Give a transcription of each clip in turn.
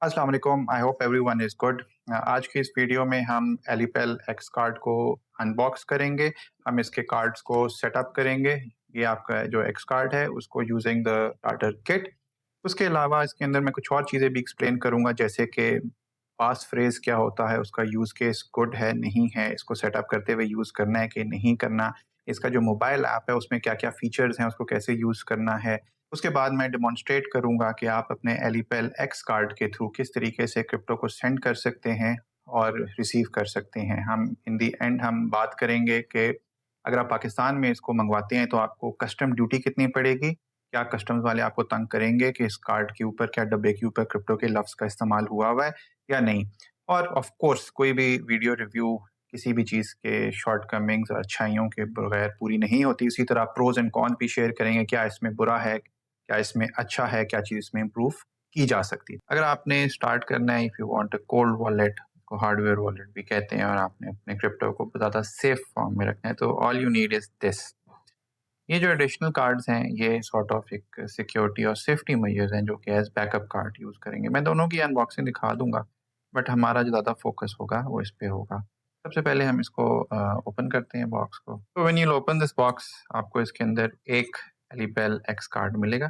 अस्सलाम वालेकुम। I hope everyone is good. आज की इस वीडियो में हम एलिपेल एक्स कार्ड को अनबॉक्स करेंगे। हम इसके कार्ड्स को सेटअप करेंगे। ये आपका जो एक्स कार्ड है उसको यूजिंग द स्टार्टर किट। उसके अलावा इसके अंदर मैं कुछ और चीज़ें भी एक्सप्लेन करूँगा, जैसे कि पास फ्रेज़ क्या होता है, उसका यूज़ केस गुड है, नहीं है, इसको सेटअप करते हुए यूज़ करना है कि नहीं करना, इसका जो मोबाइल ऐप है उसमें क्या-क्या फ़ीचर्स हैं, उसको कैसे यूज़ करना है। उसके बाद मैं डेमोंस्ट्रेट करूँगा कि आप अपने एलिपेल एक्स कार्ड के थ्रू किस तरीके से क्रिप्टो को सेंड कर सकते हैं और रिसीव कर सकते हैं। हम इन द एंड हम बात करेंगे कि अगर आप पाकिस्तान में इसको मंगवाते हैं तो आपको कस्टम ड्यूटी कितनी पड़ेगी? क्या कस्टम्स वाले आपको तंग करेंगे कि इस कार्ड के ऊपर, क्या डब्बे के ऊपर क्रिप्टो के लफ्ज़ का इस्तेमाल हुआ हुआ है या नहीं? और ऑफ़ कोर्स कोई भी वीडियो रिव्यू किसी भी चीज़ के शॉर्टकमिंग्स और अच्छाइयों के बगैर पूरी नहीं होती। इसी तरह प्रोज़ एंड कॉन्स भी शेयर करेंगे, क्या इसमें बुरा है, क्या इसमें अच्छा है, क्या चीज़ इसमें इम्प्रूव की जा सकती है। अगर आपने स्टार्ट करना है, if you want a cold wallet को हार्डवेयर वॉलेट भी कहते हैं, और आपने अपने क्रिप्टो को ज़्यादा सेफ फॉर्म में रखना है, तो all you need is this. ये जो एडिशनल कार्ड्स हैं, ये सॉर्ट ऑफ एक सिक्योरिटी और सेफ्टी मेजर्स हैं जो कि एज़ बैकअप कार्ड यूज़ करेंगे। मैं दोनों की अनबॉक्सिंग दिखा दूँगा, बट हमारा जो ज़्यादा फ़ोकस होगा वो इस पे होगा। सबसे पहले हम इसको ओपन करते हैं बॉक्स को। तो when you open this box, आपको इसके अंदर एक एलिपेल एक्स कार्ड मिलेगा।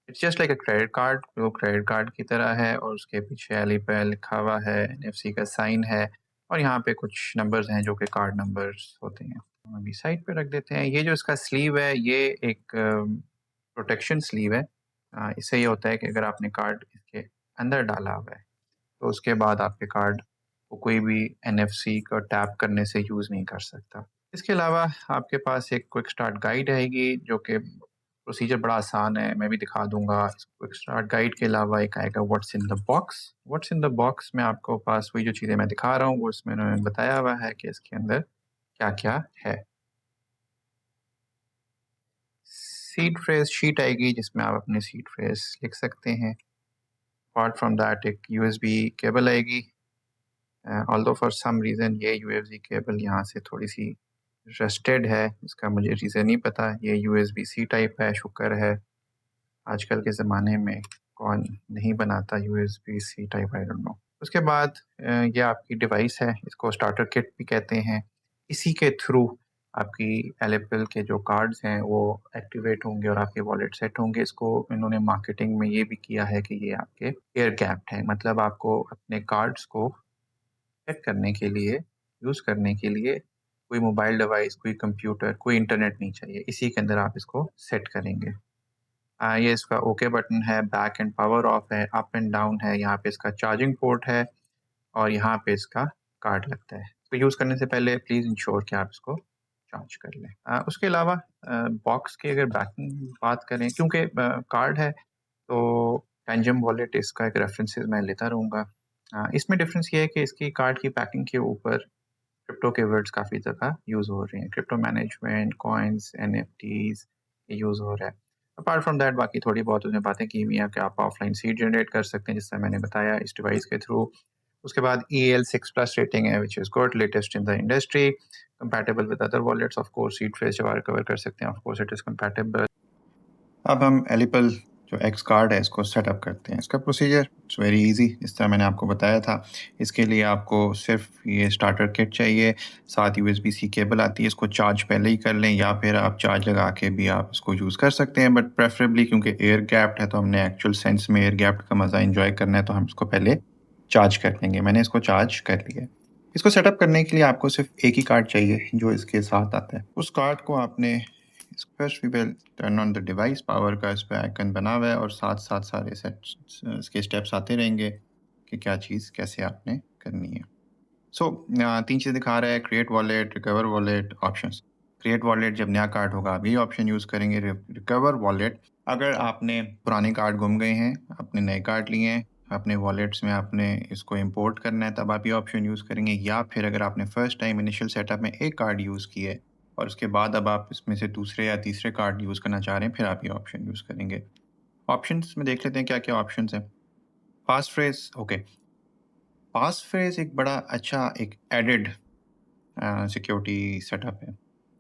It's just like a credit card, वो क्रेडिट कार्ड की तरह है और उसके पीछे एलिपेल लिखा हुआ है, एनएफसी का साइन है और यहाँ पे कुछ नंबर्स हैं जो कि कार्ड नंबर्स होते हैं। हम अभी साइड पे रख देते हैं। ये जो इसका स्लीव है, ये एक प्रोटेक्शन स्लीव है। इससे ये होता है कि अगर आपने कार्ड इसके अंदर डाला हुआ है तो उसके बाद आपके कार्ड को कोई भी एनएफसी का टैप करने से यूज़ नहीं कर सकता। इसके अलावा आपके पास एक क्विक स्टार्ट गाइड आएगी जो कि प्रोसीजर बड़ा आसान है, मैं भी दिखा दूँगा। इस क्विक स्टार्ट गाइड के अलावा एक आएगा what's in the box. What's in the box में आपको पास वही जो चीज़ें मैं दिखा रहा हूँ वो इसमें उन्होंने बताया हुआ है कि इसके अंदर क्या-क्या है। सीड फ्रेज़ शीट आएगी जिसमें आप अपने सीड फ्रेज़ लिख सकते हैं। अपार्ट फ्रॉम दैट एक यूएसबी केबल आएगी। ऑल्दो फॉर सम रीज़न ये यूएसबी केबल यहाँ से थोड़ी-सी रस्टेड है, इसका मुझे रीज़न नहीं पता। ये यूएसबी सी टाइप है, शुक्र है आजकल के ज़माने में कौन नहीं बनाता USB C type, I don't know. उसके बाद ये आपकी डिवाइस है, इसको स्टार्टर किट भी कहते हैं। इसी के थ्रू आपकी एलिपेल के जो कार्ड्स हैं वो एक्टिवेट होंगे और आपके वॉलेट सेट होंगे। इसको इन्होंने मार्केटिंग में ये भी किया है कि ये आपके एयर गैप्ड हैं, मतलब आपको अपने कार्ड्स को चेक करने के लिए, यूज़ करने के लिए कोई मोबाइल डिवाइस, कोई कंप्यूटर, कोई इंटरनेट नहीं चाहिए। इसी के अंदर आप इसको सेट करेंगे। ये इसका ओके बटन है, बैक एंड पावर ऑफ है, अप एंड डाउन है, यहाँ पे इसका चार्जिंग पोर्ट है और यहाँ पे इसका कार्ड लगता है। तो यूज़ करने से पहले प्लीज़ इंश्योर कि आप इसको चार्ज कर लें। उसके अलावा बॉक्स की अगर बैकिंग बात करें, क्योंकि कार्ड है तो टैंजम वॉलेट इसका एक रेफरेंसेस मैं लेता रहूँगा। इसमें डिफ़रेंस ये है कि इसकी कार्ड की पैकिंग के ऊपर क्रिप्टो के वर्ड्स काफ़ी ज़्यादा यूज़ हो रहे हैं। क्रिप्टो मैनेजमेंट, कॉइन्स, एनएफटीज़ ये यूज़ हो रहा है। अपार्ट फ्रॉम दैट बाकी थोड़ी बहुत उसमें बातें की हुई हैं कि आप ऑफलाइन सीड जनरेट कर सकते हैं, जिससे मैंने बताया इस डिवाइस के थ्रू। उसके बाद EAL6 प्लस रेटिंग है which is good, latest in the industry, compatible with other wallets of course, seed phrase जब आप रिकवर कर सकते हैं, of course it is compatible. अब हम एलिपल जो एक्स कार्ड है इसको सेटअप करते हैं। इसका प्रोसीजर इट्स वेरी ईज़ी, जिस तरह मैंने आपको बताया था। इसके लिए आपको सिर्फ़ ये स्टार्टर किट चाहिए, साथ यूएसबी-सी केबल आती है, इसको चार्ज पहले ही कर लें या फिर आप चार्ज लगा के भी आप इसको यूज़ कर सकते हैं, बट प्रेफ़रेबली क्योंकि एयर गैप्ड है तो हमने एक्चुअल सेंस में एयर गैप्ड का मज़ा एन्जॉय करना है, तो हम इसको पहले चार्ज कर लेंगे। मैंने इसको चार्ज कर लिया है। इसको सेटअप करने के लिए आपको सिर्फ़ एक ही कार्ड चाहिए जो इसके साथ आता है। उस कार्ड को आपने first we will turn on the device, power का इस पे आइकन बना हुआ है और साथ-साथ सारे सेट्स इसके स्टेप्स आते रहेंगे कि क्या चीज़ कैसे आपने करनी है। सो 3 चीज़ें दिखा रहा है, create wallet, recover wallet, options. Create wallet जब नया कार्ड होगा आप ये ऑप्शन यूज़ करेंगे। रिकवर वॉलेट अगर आपने पुराने कार्ड गुम गए हैं, आपने नए कार्ड लिए हैं, अपने वॉलेट्स में आपने इसको इम्पोर्ट करना है, तब आप ये ऑप्शन यूज़ करेंगे, या फिर अगर आपने फर्स्ट टाइम इनिशियल सेटअप में एक कार्ड यूज़ किया है और उसके बाद अब आप इसमें से दूसरे या तीसरे कार्ड यूज़ करना चाह रहे हैं, फिर आप ये ऑप्शन यूज़ करेंगे। ऑप्शंस में देख लेते हैं क्या-क्या ऑप्शंस हैं। पास फ्रेज़, ओके। पास फ्रेज़ एक बड़ा अच्छा एक एडेड सिक्योरिटी सेटअप है।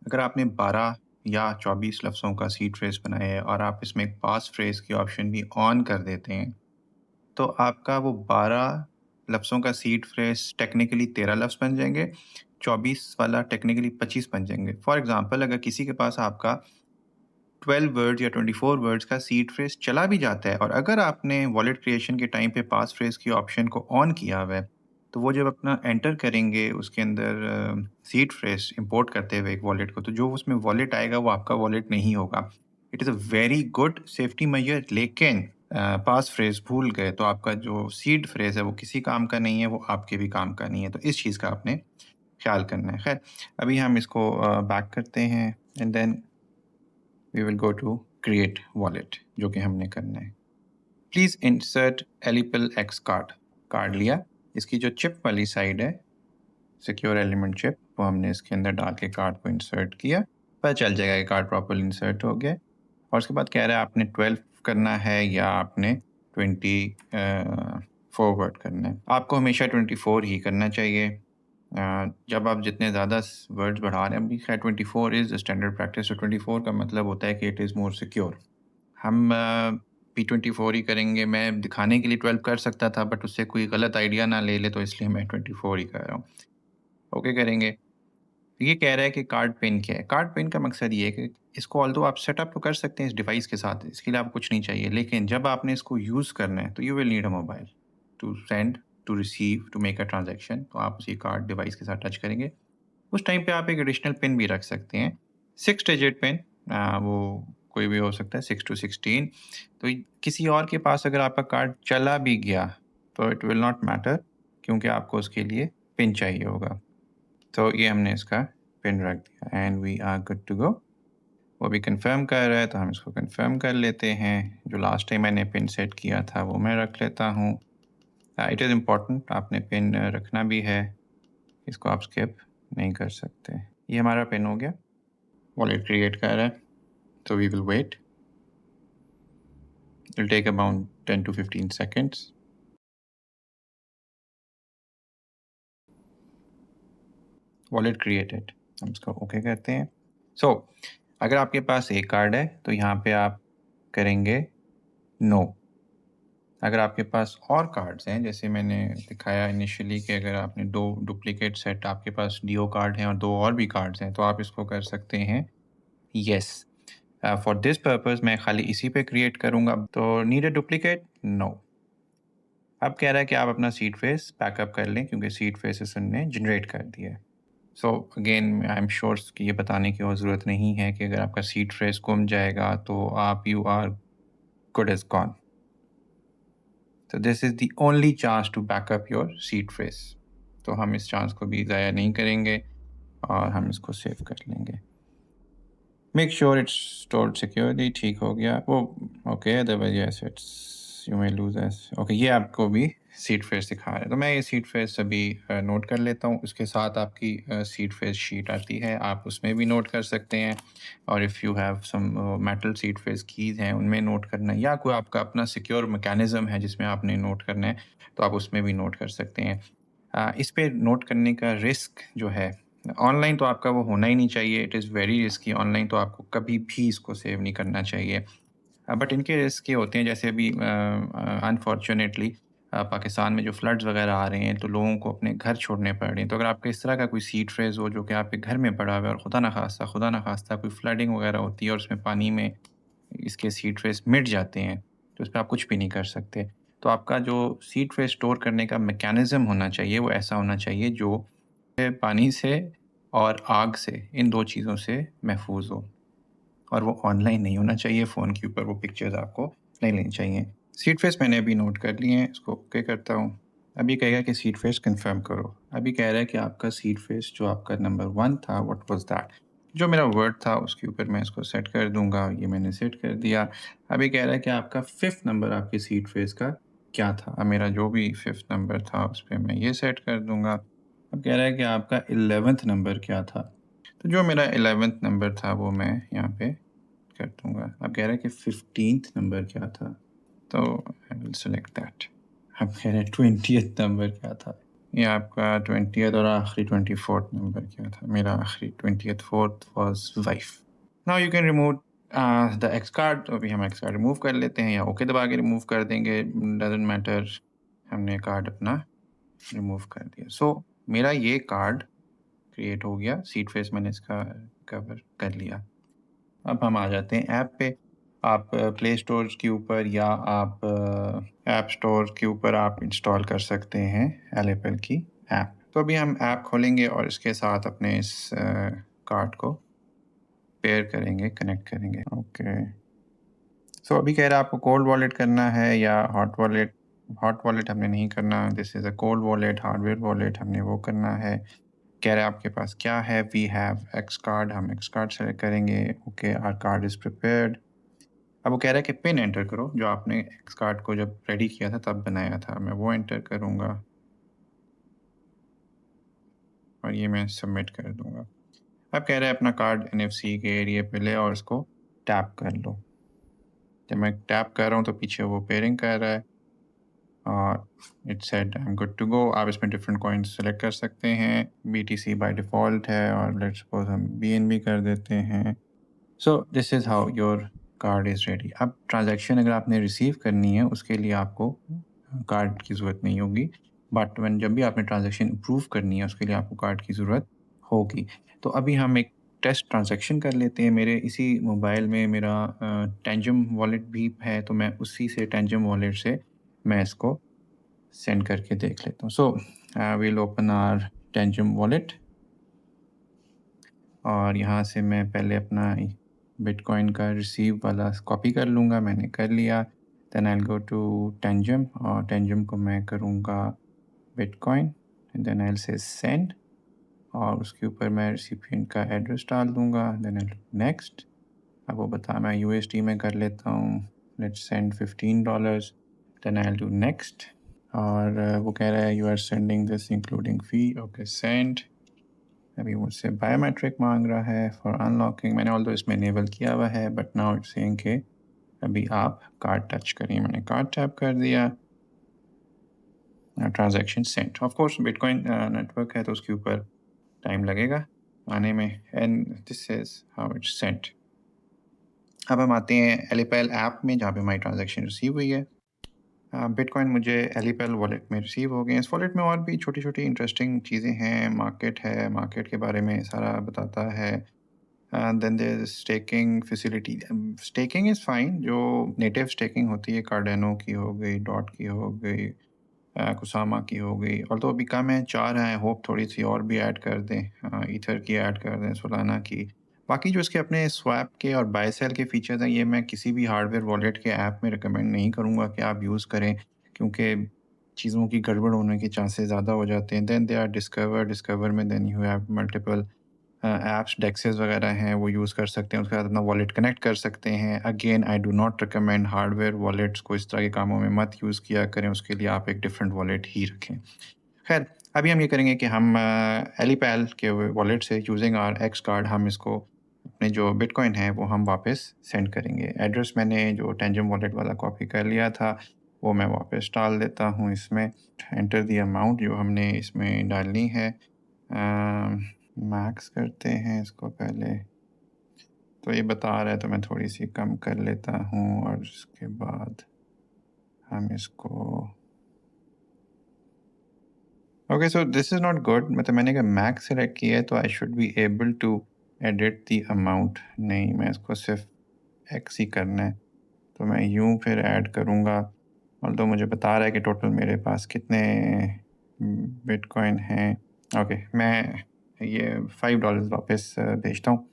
अगर आपने 12 या 24 लफ्ज़ों का सीड फ्रेज़ बनाया है और आप इसमें पास फ्रेज़ की ऑप्शन भी ऑन कर देते हैं, तो आपका वो 12 लफ्ज़ों का सीड फ्रेज़ टेक्निकली 13 लफ्ज़ बन जाएँगे, 24 वाला टेक्निकली 25 बन जाएँगे। फॉर एग्ज़ाम्पल अगर किसी के पास आपका 12 वर्ड्स या 24 वर्ड्स का सीड फ्रेज़ चला भी जाता है और अगर आपने वॉलेट क्रिएशन के टाइम पे पास फ्रेज़ की ऑप्शन को ऑन किया हुआ है, तो वो जब अपना एंटर करेंगे उसके अंदर सीड फ्रेज़ इंपोर्ट करते हुए एक वॉलेट को, तो जो उसमें वॉलेट आएगा वो आपका वॉलेट नहीं होगा। It is a very good safety major, लेकिन पास फ्रेज़ भूल गए तो आपका जो सीड फ्रेज़ है वो किसी काम का नहीं है, वो आपके भी काम का नहीं है। तो इस चीज़ का आपने ख़्याल करना है। ख़ैर, अभी हम इसको बैक करते हैं and then we will go to create wallet, जो कि हमने करना है। Please insert Ellipal X card. Card लिया, इसकी जो चिप वाली साइड है, सिक्योर एलिमेंट चिप, वो हमने इसके अंदर डाल के कार्ड को इंसर्ट किया। पता चल जाएगा कि कार्ड प्रॉपर्ली इंसर्ट हो गया और उसके बाद कह रहा है आपने 12 करना है या आपने 20 फॉरवर्ड करना है। आपको हमेशा 24 ही करना चाहिए। जब आप जितने ज़्यादा वर्ड्स बढ़ा रहे हैं, अभी खैर 24 इज़ स्टैंडर्ड प्रैक्टिस, तो 24 का मतलब होता है कि इट इज़ मोर सिक्योर। हम भी 24 ही करेंगे। मैं दिखाने के लिए 12 कर सकता था, बट उससे कोई गलत आइडिया ना ले ले, तो इसलिए मैं 24 ही कर रहा हूँ। ओके करेंगे। ये कह रहा है कि कार्ड पिन क्या है? कार्ड पिन का मकसद ये है कि इसको ऑल्दो आप सेटअप तो कर सकते हैं इस डिवाइस के साथ, इसके लिए आपको कुछ नहीं चाहिए। लेकिन जब आपने इसको यूज़ करना है, तो you will need a mobile to send, to receive, to make a transaction. तो आप उसी कार्ड डिवाइस के साथ टच करेंगे। उस टाइम पे आप एक एडिशनल पिन भी रख सकते हैं। 6 डिजिट पिन, वो कोई भी हो सकता है, 6 टू 16। तो किसी और के पास अगर आपका कार्ड चला भी गया, तो इट विल नॉट मैटर, क्योंकि आपको उसके लिए पिन चाहिए होगा। तो ये हमने इसका पिन रख दिया and we are good to go. वो भी कंफर्म कर रहा है, तो हम इसको कंफर्म कर लेते हैं। जो लास्ट टाइम मैंने पिन सेट किया था वो मैं रख लेता हूँ। इट इज़ इम्पोर्टेंट, आपने पिन रखना भी है, इसको आप स्किप नहीं कर सकते। ये हमारा पिन हो गया, वॉलेट क्रिएट कर रहा है, तो we will wait. It will take about 10 to 15 seconds. Wallet created, हम इसको ओके कहते हैं। सो अगर आपके पास एक कार्ड है तो यहाँ पे आप करेंगे नो। अगर आपके पास और कार्ड्स हैं, जैसे मैंने दिखाया इनिशियली कि अगर आपने 2 डुप्लीकेट सेट, आपके पास डीओ कार्ड हैं और 2 और भी कार्ड्स हैं, तो आप इसको कर सकते हैं येस। फॉर दिस पर्पज़ मैं खाली इसी पे क्रिएट करूँगा, तो नीड अ डुप्लीकेट? नो। अब कह रहा है कि आप अपना सीड फ्रेज़ बैकअप कर लें, क्योंकि सीड फ्रेज़ेस हमने जनरेट कर दिए है। So again I am sure कि ये बताने की और ज़रूरत नहीं है कि अगर आपका सीड फ्रेज़ गुम जाएगा तो आप you are good as gone. तो this is the only chance to backup your seed phrase. तो हम इस चांस को भी ज़ाया नहीं करेंगे और हम इसको सेव कर लेंगे। Make sure it's stored securely, ठीक हो गया वो। Okay, otherwise yes it's you may lose S. Okay, ये आपको भी सीड फ्रेज़ दिखा रहा है, तो मैं ये सीड फ्रेज़ अभी नोट कर लेता हूँ। उसके साथ आपकी सीड फ्रेज़ शीट आती है, आप उसमें भी नोट कर सकते हैं। और if you have some metal seed phrase keys हैं, उनमें नोट करना है, या कोई आपका अपना सिक्योर मैकेनिज़्म है जिसमें आपने नोट करना है, तो आप उसमें भी नोट कर सकते हैं। इस पे नोट करने का रिस्क जो है, ऑनलाइन तो आपका वो होना ही नहीं चाहिए। It is very risky. Online तो आपको कभी भी इसको सेव नहीं करना चाहिए। बट इनके रिस्क ये होते हैं, जैसे अभी अनफॉर्चुनेटली पाकिस्तान में जो फ्लड्स वगैरह आ रहे हैं, तो लोगों को अपने घर छोड़ने पड़ रहे हैं। तो अगर आपका इस तरह का कोई सीड फ्रेज़ हो जो कि आपके घर में पड़ा हुआ है और खुदा ना खास्ता कोई फ्लडिंग वगैरह होती है और उसमें पानी में इसके सीड फ्रेज़ मिट जाते हैं, तो उसपे आप कुछ भी नहीं कर सकते। तो आपका जो सीड फ्रेज़ स्टोर करने का मैकेनिज़्म होना चाहिए, वो ऐसा होना चाहिए जो पानी से और आग से, इन 2 चीज़ों से महफूज़ हो, और वो ऑनलाइन नहीं होना चाहिए। फ़ोन के ऊपर वो पिक्चर्स आपको नहीं लेनी चाहिए। सीड फ्रेज़ मैंने अभी नोट कर लिए हैं, इसको ओके करता हूँ। अभी कहेगा कि सीड फ्रेज़ कन्फर्म करो। अभी कह रहा है कि आपका सीड फ्रेज़ जो आपका नंबर 1 था, व्हाट वाज़ दैट? जो मेरा वर्ड था उसके ऊपर मैं इसको सेट कर दूँगा, ये मैंने सेट कर दिया। अभी कह रहा है कि आपका 5th नंबर आपके सीड फ्रेज़ का क्या था? अब मेरा जो भी 5th नंबर था उस पे मैं ये सेट कर दूँगा। अब कह रहा है कि आपका 11th नंबर क्या था? तो जो मेरा 11th नंबर था वो मैं यहाँ पे कर दूँगा। अब कह रहा है कि 15th नंबर क्या था? तो आई विल सेलेक्ट दैट। अब कह रहे हैं 20th नंबर क्या था? ये आपका 20th और आखिरी 24th नंबर क्या था? मेरा आखिरी 20th 4th was wife. Now you can remove the x card, तो अभी हम एक्स कार्ड रिमूव कर लेते हैं या ओके दबा के रिमूव कर देंगे, डज़न्ट मैटर, हमने कार्ड अपना रिमूव कर दिया। सो मेरा ये कार्ड क्रिएट हो गया, सीड फेस मैंने इसका कवर कर लिया। अब हम आ जाते हैं ऐप पे। आप प्ले स्टोर के ऊपर या आप ऐप स्टोर के ऊपर आप इंस्टॉल कर सकते हैं एलेपल की ऐप। तो अभी हम ऐप खोलेंगे और इसके साथ अपने इस कार्ड को पेयर करेंगे, कनेक्ट करेंगे। ओके, सो अभी कह रहा है आपको कोल्ड वॉलेट करना है या हॉट वॉलेट। हॉट वॉलेट हमने नहीं करना, this is a cold wallet, hardware wallet हमने वो करना है। कह रहा है आपके पास क्या है, वी हैव एक्स कार्ड, हम एक्स कार्ड सेलेक्ट करेंगे। Okay, our card is prepared. अब वो कह रहा है कि पिन एंटर करो, जो आपने एक्स कार्ड को जब रेडी किया था तब बनाया था, मैं वो एंटर करूँगा और ये मैं सबमिट कर दूँगा। अब कह रहा है अपना कार्ड एनएफसी के एरिया पे ले और इसको टैप कर लो। जब मैं टैप कर रहा हूँ तो पीछे वो पेयरिंग कर रहा है और it said I am good to go. आप इसमें डिफरेंट कॉइन्स सेलेक्ट कर सकते हैं, बीटीसी बाय डिफ़ॉल्ट है और लेट्स सपोज़ हम बीएनबी कर देते हैं। सो this is how your card is ready. अब ट्रांज़ैक्शन अगर आपने रिसीव करनी है उसके लिए आपको कार्ड की ज़रूरत नहीं होगी, बट व्हेन जब भी आपने ट्रांज़ैक्शन अप्रूव करनी है उसके लिए आपको कार्ड की ज़रूरत होगी। तो अभी हम एक टेस्ट ट्रांज़ैक्शन कर लेते हैं। मेरे इसी मोबाइल में मेरा टेंजम वॉलेट भी है, तो मैं उसी से टेंजम वॉलेट से मैं इसको सेंड करके देख लेता हूँ। So we'll open our Tangem wallet और यहाँ से मैं पहले अपना बिटकॉइन का रिसीव वाला कॉपी कर लूँगा, मैंने कर लिया। Then I will go to Tangem और टेंजम को मैं करूँगा bitcoin, then I will say send और उसके ऊपर मैं रिसिपिएंट का एड्रेस डाल दूँगा। Then I next. अब वो बता, मैं यूएसडी में कर लेता हूँ, let's send $15। Then I will do next और वो कह रहा है you are sending this including fee. Okay, send. अभी मुझसे बायोमेट्रिक मांग रहा है फॉर अनलॉकिंग, मैंने ऑल्दो इसमें इनेबल किया हुआ है, बट नाउ इट्स सेइंग कि अभी आप कार्ड टच करिए। मैंने कार्ड टैप कर दिया, transaction sent. Of course bitcoin network है तो उसके ऊपर टाइम लगेगा आने में, and this is how it's sent. अब हम आते हैं एलिपेल ऐप में जहाँ पे हमारी ट्रांजैक्शन रिसीव हुई है। बिटकॉइन मुझे एलिपेल वॉलेट में रिसीव हो गए। इस वॉलेट में और भी छोटी छोटी इंटरेस्टिंग चीज़ें हैं, मार्केट है, मार्केट के बारे में सारा बताता है। Then there is staking facility. Staking is fine, जो नेटिव स्टेकिंग होती है, कार्डेनो की हो गई, डॉट की हो गई, कुसामा की हो गई, और तो अभी कम है, 4 हैं, होप थोड़ी सी और भी ऐड कर दें, ईथर की ऐड कर दें, सोलाना की। बाकी जो इसके अपने स्वैप के और बाय सेल के फीचर्स हैं, ये मैं किसी भी हार्डवेयर वॉलेट के ऐप में रिकमेंड नहीं करूँगा कि आप यूज़ करें, क्योंकि चीज़ों की गड़बड़ होने के चांसेस ज़्यादा हो जाते हैं। देन दे आर डिस्कवर में then you have multiple apps, dexes वगैरह हैं, वो यूज़ कर सकते हैं, उसके साथ अपना वॉलेट कनेक्ट कर सकते हैं। Again I do not recommend hardware wallets को इस तरह के कामों में मत यूज़ किया करें, उसके लिए आप एक डिफरेंट वॉलेट ही रखें। खैर, अभी हम ये करेंगे कि हम एलीपैल के वॉलेट से यूजिंग आवर एक्स कार्ड हम इसको अपने जो बिटकॉइन है वो हम वापस सेंड करेंगे। एड्रेस मैंने जो टेंजम वॉलेट वाला कॉपी कर लिया था वो मैं वापस डाल देता हूँ इसमें। एंटर दी अमाउंट जो हमने इसमें डालनी है, मैक्स करते हैं इसको पहले, तो ये बता रहा है तो मैं थोड़ी सी कम कर लेता हूँ और उसके बाद हम इसको okay, so this is not good, मतलब मैंने कहा मैक्स सेलेक्ट किया है तो I should be able to edit the amount. नहीं, मैं इसको सिर्फ एक्स ही करना है, तो मैं यूँ फिर ऐड करूँगा। और तो मुझे बता रहा है कि टोटल मेरे पास कितने बिटकॉइन हैं। ओके, मैं ये $5 वापस भेजता हूँ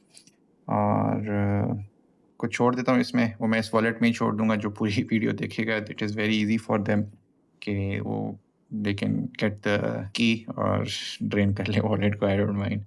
और कुछ छोड़ देता हूँ इसमें, वो मैं इस वॉलेट में ही छोड़ दूँगा। जो पूरी वीडियो देखेगा, it is very easy for them कि वो they can get the key और ड्रेन कर ले वॉलेट को, आई डोंट माइंड।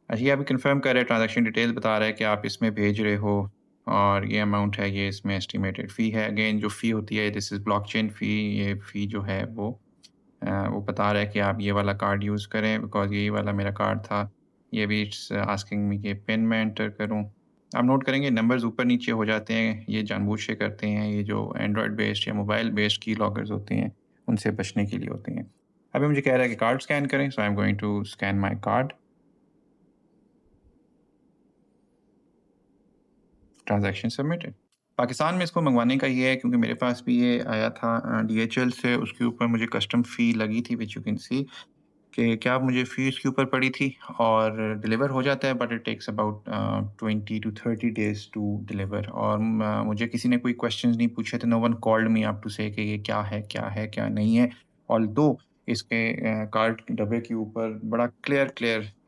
अच्छा, ये अभी कंफर्म कर रहे हैं, ट्रांजैक्शन डिटेल बता रहा है कि आप इसमें भेज रहे हो और ये अमाउंट है, ये इसमें एस्टिमेटेड फ़ी है। अगेन जो फ़ी होती है, दिस इज़ ब्लॉकचेन फ़ी। ये फ़ी जो है वो बता रहा है कि आप ये वाला कार्ड यूज़ करें, बिकॉज़ यही वाला मेरा कार्ड था। ये भी इट्स आस्किंग मी कि पिन मैं एंटर करूँ। आप नोट करेंगे नंबर्स ऊपर-नीचे हो जाते हैं, ये जानबूझ के करते हैं। ये जो एंड्रॉयड बेस्ड या मोबाइल बेस्ड की लॉगर्स होते हैं, उनसे बचने के लिए होते हैं। अभी मुझे कह रहा है कि कार्ड स्कैन करें, so I am going to scan my card. Transaction submitted. Pakistan में इसको मंगवाने का ये है क्योंकि मेरे पास भी ये आया था DHL से, उसके ऊपर मुझे कस्टम फ़ी लगी थी व्हिच यू कैन सी कि क्या मुझे फ़ी उसके ऊपर पड़ी थी और डिलीवर हो जाता है but it takes about 20 to 30 days to deliver. और मुझे किसी ने कोई क्वेश्चंस नहीं पूछे थे, no one called me up to say कि ये क्या नहीं है। ऑल्दो इसके कार्ड के डब्बे के ऊपर बड़ा क्लियर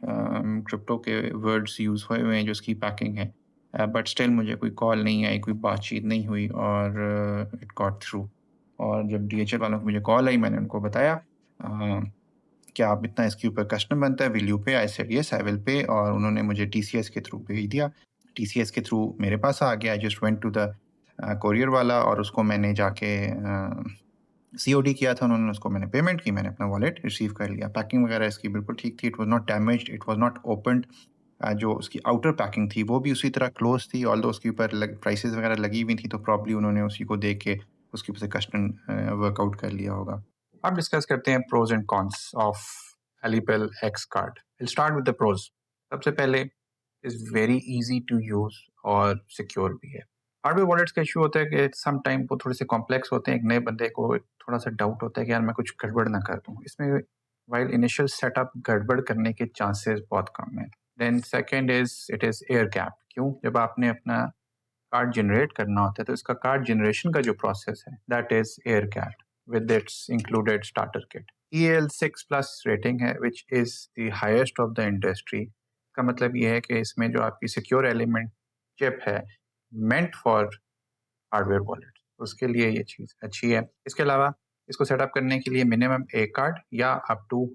क्रिप्टो के वर्ड्स यूज़ हुए हुए हैं जो उसकी पैकिंग है। बट स्टिल मुझे कोई कॉल नहीं आई, कोई बातचीत नहीं हुई और इट गॉट थ्रू। और जब DHL वालों की मुझे कॉल आई, मैंने उनको बताया कि आप इतना इसके ऊपर कस्टम बनता है, विल यू पे? I said yes I will pay. और उन्होंने मुझे TCS के थ्रू भेज दिया। TCS के थ्रू मेरे पास आ गया। I just went to the courier वाला और उसको मैंने जाके COD किया था, उन्होंने उसको मैंने पेमेंट की, मैंने अपना वॉलेट रिसीव कर लिया। पैकिंग वगैरह इसकी बिल्कुल ठीक थी, it was not damaged, it was not opened. जो उसकी आउटर पैकिंग थी वो भी उसी तरह क्लोज़ थी, ऑल्दो उसके ऊपर प्राइसेस वगैरह लगी हुई थी, तो प्रॉब्ली उन्होंने उसी को देख के उसके ऊपर से कस्टम वर्कआउट कर लिया होगा। अब डिस्कस करते हैं pros and cons of Alipel X card. Will start with the pros. सबसे पहले is very easy to use और सिक्योर भी है। हार्डवेयर वॉलेट्स का इशू होता है कि सम टाइम वो थोड़े से कॉम्प्लेक्स होते हैं, एक नए बंदे को थोड़ा सा डाउट होता है कि यार मैं कुछ गड़बड़ ना कर दूं इसमें। वाइल इनिशियल सेटअप गड़बड़ करने के चांसेस बहुत कम है। Then second is it is air gap. क्यों? जब आपने अपना कार्ड जनरेट करना होता है तो इसका कार्ड जनरेशन का जो प्रोसेस है that is air gap with its included starter kit. EL6 plus rating है which is the highest of the industry. का मतलब ये है कि इसमें जो आपकी सिक्योर एलिमेंट चिप है मेंट फॉर हार्डवेयर वॉलेट, उसके लिए ये चीज़ अच्छी है। इसके अलावा इसको सेटअप करने के लिए मिनिमम एक कार्ड या अप टू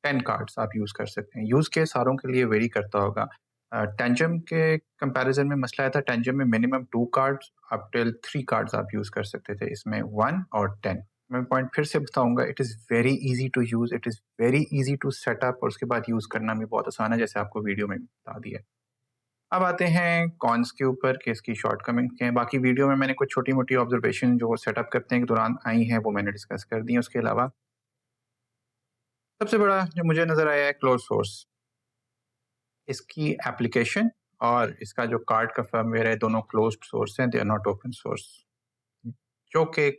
10 कार्ड्स आप यूज़ कर सकते हैं। यूज़ केस सारों के लिए वेरी करता होगा। टेंजम के कंपैरिजन में मसला आया था, टेंजम में minimum 2 cards up till 3 cards आप यूज़ कर सकते थे, इसमें 1 और 10। मैं पॉइंट फिर से बताऊंगा, it is very easy to use, it is very easy to set up और उसके बाद यूज़ करना भी बहुत आसान है, जैसे आपको वीडियो में बता दिया। अब आते हैं कॉन्स के ऊपर कि इसकी शॉर्टकमिंग्स क्या हैं। बाकी वीडियो में मैंने कुछ छोटी-मोटी ऑब्जर्वेशन जो सेटअप करने के दौरान आई हैं वो मैंने डिस्कस कर दी हैं। उसके अलावा सबसे बड़ा जो मुझे नज़र आया है क्लोज़ सोर्स। इसकी एप्लीकेशन और इसका जो कार्ड का फर्मवेयर है दोनों क्लोज्ड सोर्स हैं, they are not open source. जो कि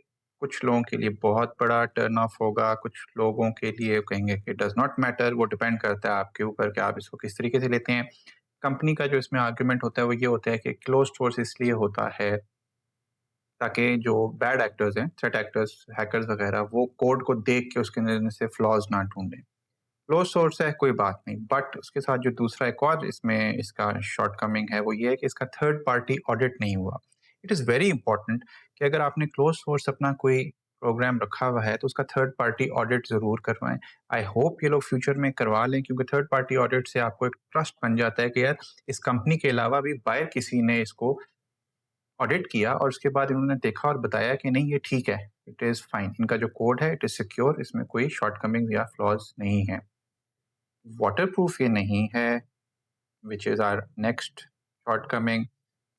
कुछ लोगों के लिए बहुत बड़ा टर्न ऑफ होगा, कुछ लोगों के लिए कहेंगे कि डज़ नॉट मैटर। वो डिपेंड करता है आपके ऊपर कि आप इसको किस तरीके से लेते हैं। कंपनी का जो इसमें आर्गुमेंट होता है वो ये होता है कि क्लोज्ड सोर्स इसलिए होता है ताकि जो बैड एक्टर्स हैं, थ्रेट एक्टर्स, हैकर्स वगैरह, वो कोड को देख के उसके अंदर से फ्लॉज ना ढूंढें। क्लोज सोर्स है कोई बात नहीं, बट उसके साथ जो दूसरा एक और इसमें इसका शॉर्टकमिंग है वो ये है कि इसका थर्ड पार्टी ऑडिट नहीं हुआ। इट इज़ वेरी इंपॉर्टेंट कि अगर आपने क्लोज सोर्स अपना कोई प्रोग्राम रखा हुआ है तो उसका थर्ड पार्टी ऑडिट ज़रूर करवाएं। आई होप ये लोग फ्यूचर में करवा लें, क्योंकि थर्ड पार्टी ऑडिट से आपको एक ट्रस्ट बन जाता है कि यार इस कंपनी के अलावा भी बाहर किसी ने इसको ऑडिट किया और उसके बाद इन्होंने देखा और बताया कि नहीं ये ठीक है, इट इज़ फाइन, इनका जो कोड है इट इज़ सिक्योर, इसमें कोई शॉर्टकमिंग या फ्लॉज नहीं है। वाटरप्रूफ ये नहीं है, which is our next shortcoming.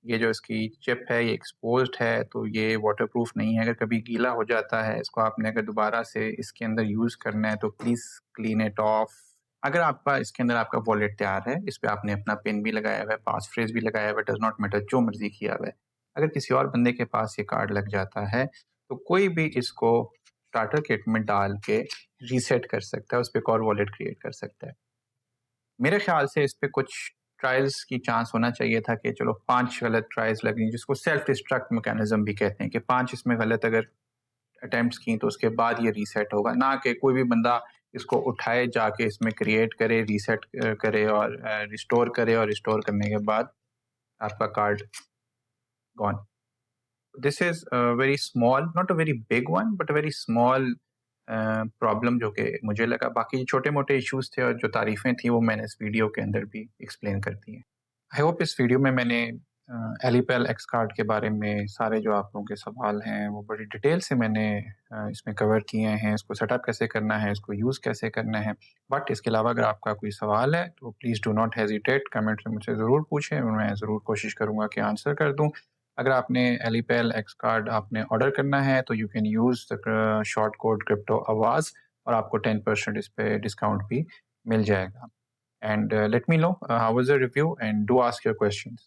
ये जो इसकी चिप है ये एक्सपोज्ड है तो ये वाटरप्रूफ नहीं है। अगर कभी गीला हो जाता है इसको आपने अगर दोबारा से इसके अंदर यूज़ करना है तो प्लीज़ क्लीन इट ऑफ। अगर आपका इसके अंदर आपका वॉलेट तैयार है, इस पे आपने अपना पिन भी लगाया हुआ है, पास फ्रेज़ भी लगाया हुआ है, डज़ नॉट मैटर, जो मर्ज़ी किया हुआ है। अगर किसी और बंदे के पास ये कार्ड लग जाता है तो कोई भी इसको स्टार्टर किट में डाल के रीसेट कर सकता है, उस पे एक और वॉलेट क्रिएट कर सकता है। मेरे ख्याल से इस पे कुछ ट्रायल्स की चांस होना चाहिए था कि चलो 5 गलत ट्रायल्स लगी, जिसको सेल्फ डिस्ट्रक्ट मैकेनिज्म भी कहते हैं कि 5 इसमें गलत अगर अटेम्प्ट्स की तो उसके बाद ये रीसेट होगा, ना कि कोई भी बंदा इसको उठाए जाके इसमें क्रिएट करे, रीसेट करे और रिस्टोर करे और रिस्टोर करने के बाद आपका card gone. This is very small, not a very big one but a very small problem जो कि मुझे लगा। बाकी छोटे-मोटे इश्यूज़ थे और जो तारीफ़ें थी वो मैंने इस वीडियो के अंदर भी एक्सप्लेन कर दी हैं। आई होप इस वीडियो में मैंने एलिपेल एक्स कार्ड के बारे में सारे जो आप लोगों के सवाल हैं वो बड़ी डिटेल से मैंने इसमें कवर किए हैं। इसको सेटअप कैसे करना है, इसको यूज़ कैसे करना है। बट इसके अलावा अगर आपका कोई सवाल है तो please do not hesitate, comment में मुझसे ज़रूर पूछें, मैं ज़रूर कोशिश करूँगा कि आंसर कर दूँ। अगर आपने एलिपेल एक्स कार्ड आपने ऑर्डर करना है तो you can use the short code crypto आवाज़ और आपको 10% इस पे डिस्काउंट भी मिल जाएगा। And let me know how was the review and do ask your questions.